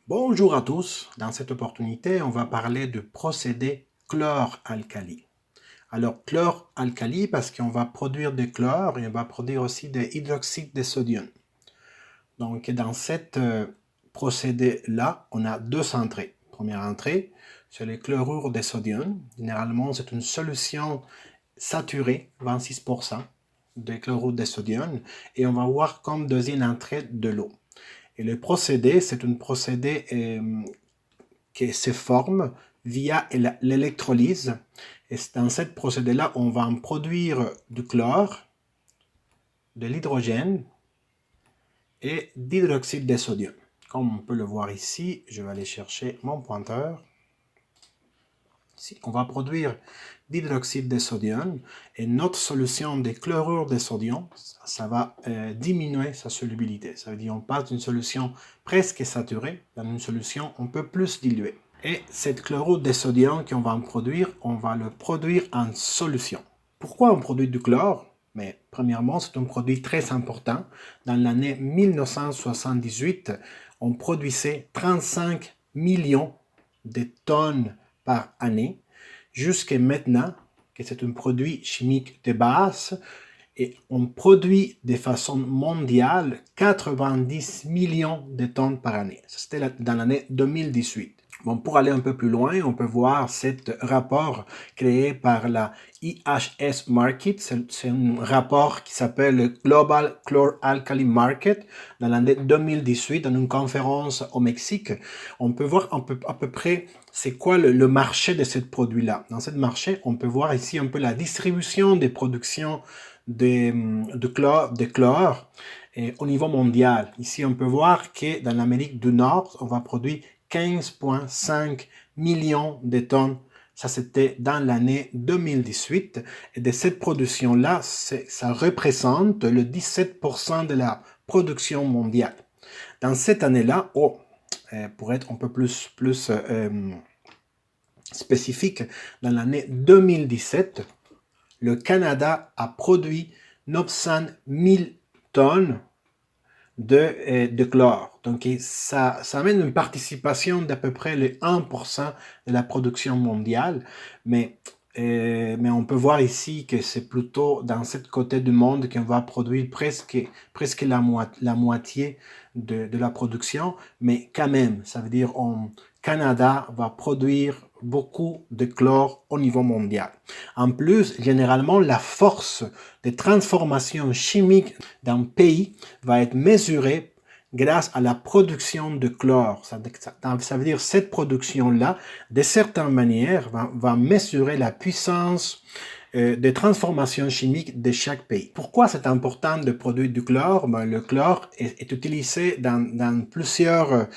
Bonjour à tous, dans cette opportunité, on va parler du procédé chlore-alcali. Alors, chlore-alcali parce qu'on va produire du chlore et on va produire aussi de l'hydroxyde de sodium. Donc, dans cette procédé-là, on a deux entrées. Première entrée, c'est le chlorure de sodium. Généralement, c'est une solution saturée, 26% de chlorure de sodium. Et on va voir comme deuxième entrée de l'eau. Et le procédé, c'est un procédé qui se forme via l'électrolyse. Et dans ce procédé-là, on va en produire du chlore, de l'hydrogène et d'hydroxyde de sodium. Comme on peut le voir ici, je vais aller chercher mon pointeur. Ici, on va produire d'hydroxyde de sodium et notre solution de chlorure de sodium, ça va diminuer sa solubilité. Ça veut dire qu'on passe d'une solution presque saturée dans une solution un peu plus diluée. Et cette chlorure de sodium qu'on va en produire, on va le produire en solution. Pourquoi on produit du chlore? Mais premièrement, c'est un produit très important. Dans l'année 1978, on produisait 35 millions de tonnes par année, jusqu'à maintenant, que c'est un produit chimique de base, et on produit de façon mondiale 90 millions de tonnes par année. C'était dans l'année 2018. Bon, pour aller un peu plus loin, on peut voir ce rapport créé par la IHS Markit. C'est un rapport qui s'appelle le Global Chlor-Alkali Market dans l'année 2018, dans une conférence au Mexique. On peut voir à peu près c'est quoi le marché de ce produit-là. Dans ce marché, on peut voir ici un peu la distribution des productions de chlore et au niveau mondial. Ici, on peut voir que dans l'Amérique du Nord, on va produire 15,5 millions de tonnes. Ça, c'était dans l'année 2018. Et de cette production-là, ça représente le 17% de la production mondiale. Dans cette année-là, pour être un peu plus spécifique, dans l'année 2017, le Canada a produit 900 000 tonnes de chlore. Donc, ça amène une participation d'à peu près le 1% de la production mondiale. Mais on peut voir ici que c'est plutôt dans ce côté du monde qu'on va produire presque la moitié de la production. Mais quand même, ça veut dire que Canada va produire beaucoup de chlore au niveau mondial. En plus, généralement, la force de transformation chimique d'un pays va être mesurée grâce à la production de chlore. Ça veut dire que cette production-là, de certaines manières, va mesurer la puissance de transformation chimique de chaque pays. Pourquoi c'est important de produire du chlore? Le chlore est utilisé dans plusieurs...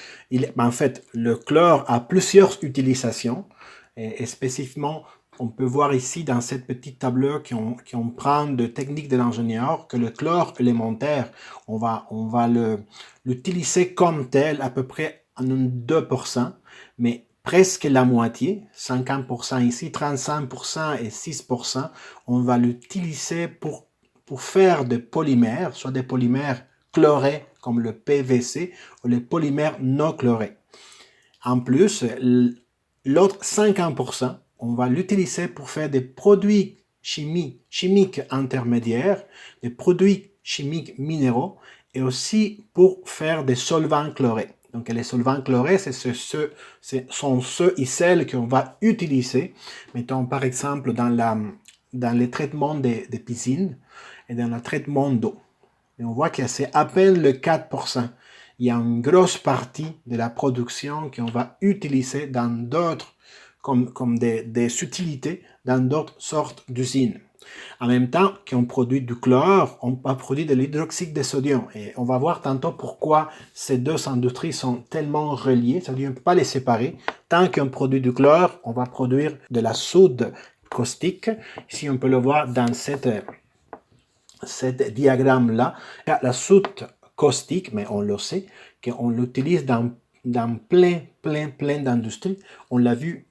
en fait, le chlore a plusieurs utilisations et spécifiquement on peut voir ici dans cette petite tableau qu'on prend de technique de l'ingénieur que le chlore élémentaire, on va l'utiliser comme tel à peu près en 2%, mais presque la moitié, 50% ici, 35% et 6%, on va l'utiliser pour faire des polymères, soit des polymères chlorés comme le PVC ou les polymères non chlorés. En plus, l'autre 50%, on va l'utiliser pour faire des produits chimiques intermédiaires, des produits chimiques minéraux et aussi pour faire des solvants chlorés. Donc les solvants chlorés, sont ceux et celles qu'on va utiliser, mettons par exemple dans les traitements des piscines et dans le traitement d'eau. Et on voit que c'est à peine le 4%. Il y a une grosse partie de la production qu'on va utiliser dans d'autres, comme des utilités, dans d'autres sortes d'usines. En même temps qu'on produit du chlore, on va produire de l'hydroxyde de sodium. Et on va voir tantôt pourquoi ces deux industries sont tellement reliées. Ça veut dire qu'on ne peut pas les séparer. Tant qu'on produit du chlore, on va produire de la soude caustique. Ici, on peut le voir dans cette diagramme-là. La soude caustique, mais on le sait, qu'on l'utilise dans dans plein d'industries. On l'a vu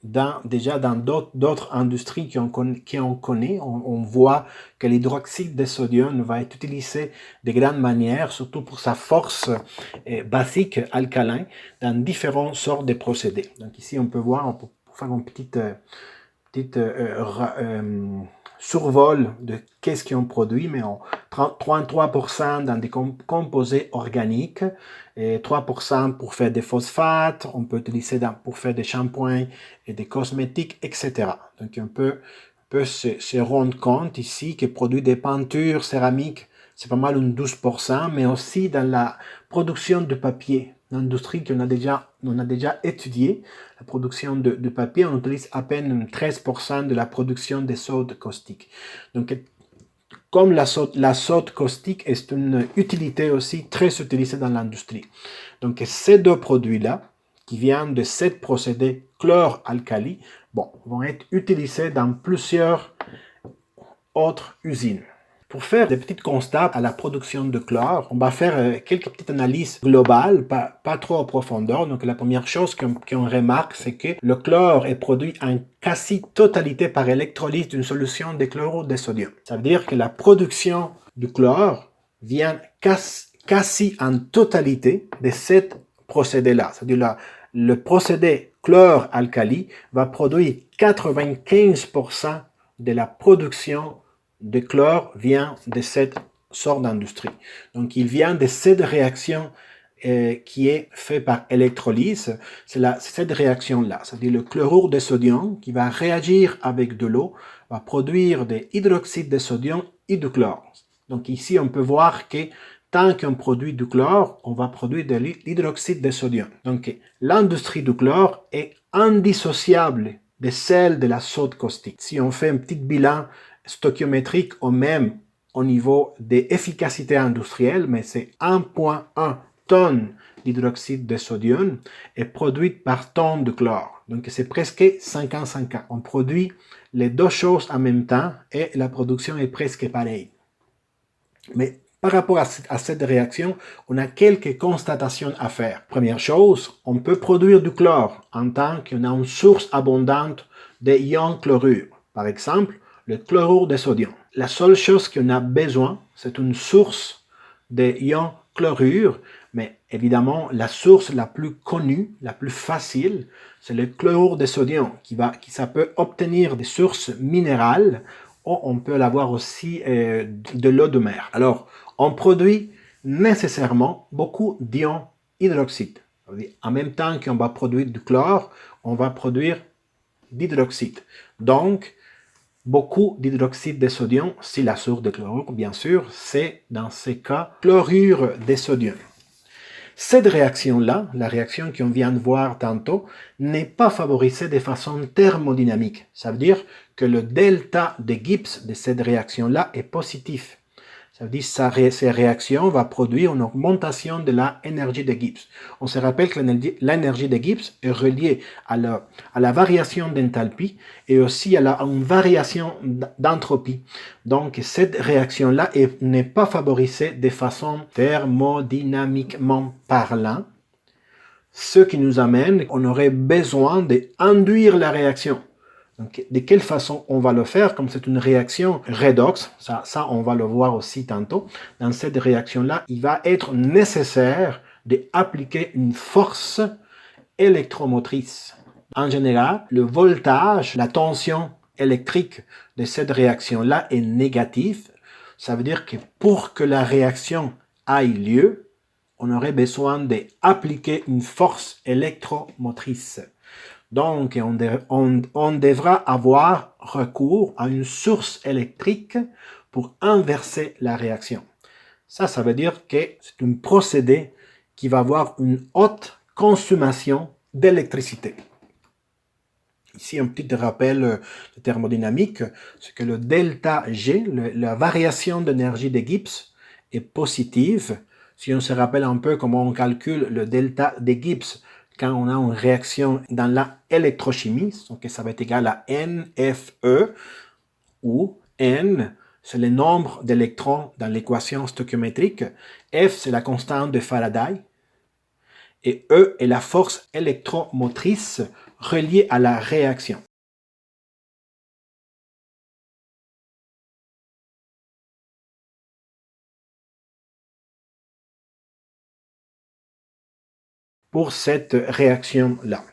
déjà dans d'autres industries qu'on connaît. On voit que l'hydroxyde de sodium va être utilisé de grandes manières, surtout pour sa force basique alcalin, dans différentes sortes de procédés. Donc ici, on peut voir, on peut faire une petite survol de qu'est-ce qu'on produit, mais 33% dans des composés organiques, et 3% pour faire des phosphates, on peut utiliser pour faire des shampoings et des cosmétiques, etc. Donc on peut se rendre compte ici que produit des peintures céramiques, c'est pas mal 12%, mais aussi dans la production de papier, l'industrie qu'on a déjà étudiée, la production de papier, on utilise à peine 13% de la production de soude caustique. Donc, comme la soude caustique est une utilité aussi très utilisée dans l'industrie. Donc, ces deux produits-là, qui viennent de ce procédé chlore-alcali, vont être utilisés dans plusieurs autres usines. Pour faire des petits constats à la production de chlore, on va faire quelques petites analyses globales, pas trop en profondeur. Donc la première chose qu'on remarque, c'est que le chlore est produit en quasi-totalité par électrolyse d'une solution de chlorure de sodium. Ça veut dire que la production du chlore vient quasi en totalité de ce procédé-là. C'est-à-dire le procédé chlore-alcali va produire 95% de la production de chlore vient de cette sorte d'industrie. Donc, il vient de cette réaction qui est faite par électrolyse. C'est cette réaction-là, c'est-à-dire le chlorure de sodium qui va réagir avec de l'eau, va produire des hydroxydes de sodium et du chlore. Donc, ici, on peut voir que tant qu'on produit du chlore, on va produire de l'hydroxyde de sodium. Donc, l'industrie du chlore est indissociable de celle de la soude caustique. Si on fait un petit bilan stoichiométrique ou même au niveau des efficacités industrielles, mais c'est 1,1 tonnes d'hydroxyde de sodium est produite par tonne de chlore. Donc c'est presque 50-50. On produit les deux choses en même temps et la production est presque pareille. Mais par rapport à cette réaction, on a quelques constatations à faire. Première chose, on peut produire du chlore en tant qu'on a une source abondante de ions chlorure. Par exemple, le chlorure de sodium. La seule chose qu'on a besoin, c'est une source de ions chlorure, mais évidemment, la source la plus connue, la plus facile, c'est le chlorure de sodium, ça peut obtenir des sources minérales, ou on peut l'avoir aussi de l'eau de mer. Alors, on produit nécessairement beaucoup d'ions hydroxyde. En même temps qu'on va produire du chlore, on va produire d'hydroxyde. Donc, beaucoup d'hydroxyde de sodium, si la source de chlorure, bien sûr, c'est dans ces cas chlorure de sodium. Cette réaction-là, la réaction qu'on vient de voir tantôt, n'est pas favorisée de façon thermodynamique. Ça veut dire que le delta de Gibbs de cette réaction-là est positif. Ça veut dire que ces réactions vont produire une augmentation de l'énergie de Gibbs. On se rappelle que l'énergie de Gibbs est reliée à la variation d'enthalpie et aussi à une variation d'entropie. Donc, cette réaction-là n'est pas favorisée de façon thermodynamiquement parlant, ce qui nous amène qu'on aurait besoin d'induire la réaction. Donc, de quelle façon on va le faire? Comme c'est une réaction redox, ça on va le voir aussi tantôt. Dans cette réaction-là, il va être nécessaire d'appliquer une force électromotrice. En général, le voltage, la tension électrique de cette réaction-là est négatif. Ça veut dire que pour que la réaction ait lieu, on aurait besoin d'appliquer une force électromotrice. Donc, on devra avoir recours à une source électrique pour inverser la réaction. Ça veut dire que c'est un procédé qui va avoir une haute consommation d'électricité. Ici, un petit rappel de thermodynamique, c'est que le delta G, la variation d'énergie de Gibbs, est positive. Si on se rappelle un peu comment on calcule le delta de Gibbs, quand on a une réaction dans l'électrochimie, donc ça va être égal à NFE, où N, c'est le nombre d'électrons dans l'équation stoichiométrique, F, c'est la constante de Faraday, Et E est la force électromotrice reliée à la réaction. Pour cette réaction-là.